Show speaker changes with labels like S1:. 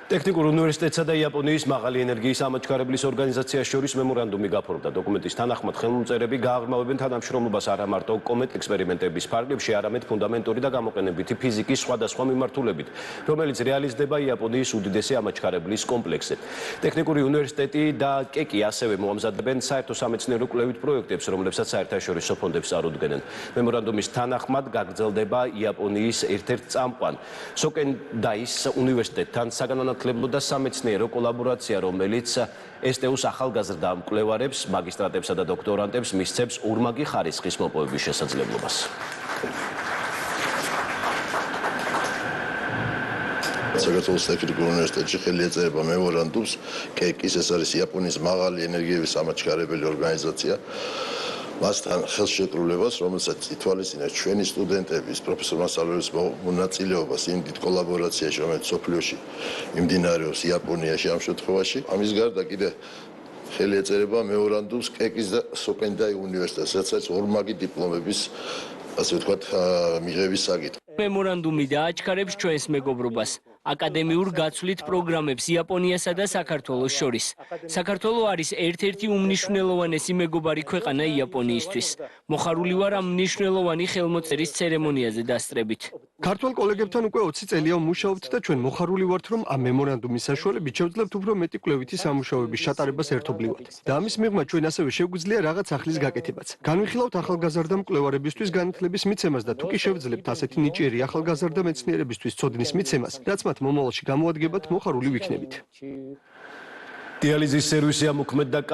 S1: ტექნიკურ უნივერსიტეტსა და იაპონიის მაღალი ენერგიის ამაჩქარებლის ორგანიზაციას შორის მემორანდუმი გაფორმდა. დოკუმენტის თანახმად ხელმომწერები გააღრმავებენ თანამშრომლობას არა მარტო კომეტ ექსპერიმენტების ფარგლებში, არამედ ფუნდამენტური და გამოყენებითი ფიზიკის სხვადასხვა მიმართულებით, რომელიც რეალიზდება იაპონიის უდიდესი ამაჩქარებლის კომპლექსზე. ტექნიკური უნივერსიტეტი და კეკი ასევე მოამზადებენ საერთო სამეცნიერო კვლევით პროექტებს, რომლებსაც საერთაშორისო ფონდებს წარუდგენენ. მემორანდუმის თანახმად გაგრძელდება იაპონიის ერთ-ერთ წამყვან სოკენდაის უნივერსიტეტთან საგანმანათლებლო და სამეცნიერო კოლაბორაცია, რომელიც STU-ს ახალგაზრდა მკვლევარებს, მაგისტრატებსა და დოქტორანტებს მისცემს ორმაგი ხარისხის მოპოვების შესაძლებლობას.
S2: საქართველოს ტექნიკურ უნივერსიტეტში ხელი ეწერება მემორანდუმს კეკის, ეს არის იაპონიის მაღალი ენერგიების ამაჩქარებელი ორგანიზაცია. მასთან ხელშეკრულებას, რომელსაც ითვალისწინებს ჩვენი სტუდენტების, პროფესორ მასწავლებლების მონაწილეობას იმ დიდ კოლაბორაციაში, რომელიც სოფლიოში მიმდინარეობს იაპონიაში ამ შემთხვევაში. ამის გარდა კიდე ხელი ეწერება მემორანდუმს კეკის და სოკენდაი უნივერსიტეტს, რაც არის ორმაგი დიპლომების, ასე ვთქვათ, მიღების საკითხი.
S3: მემორანდუმი დააჩქარებს ჩვენს მეგობრობას. აკადემიურ გაცვლით პროგრამებს იაპონიასა და საქართველოს შორის. საქართველო არის ერთ-ერთი უმნიშვნელოვანესი მეგობარი ქვეყანა იაპონიისთვის. მოხარული ვარ ამ მნიშვნელოვანი ხელმოწერის ცერემონიაზე დასწრებით.
S4: ქართველ კოლეგებთან უკვე 20 წელია ვმუშაობთ და ჩვენ მოხარული ვართ, რომ ამ მემორანდუმის საშუალებით შევძლებთ უფრო მეტი კვლევითი სამუშაოების ჩატარებას ერთობლივად. და ამის მიღმა ჩვენ ასევე შეგვიძლია რაღაც ახლის გაკეთებაც. განვიხილავთ ახალგაზრდა მკვლევარებისთვის განათლების მიცემას და თუ კი შევძლებთ ასეთი ნიჭიერი ახალგაზრდა მეცნიერებისთვის ცოდნის მიცემას, რაც მათ მომავალში გამოადგებათ, მოხარული ვიქნებით.
S1: დიალიზის სერვისი ამოქმედდა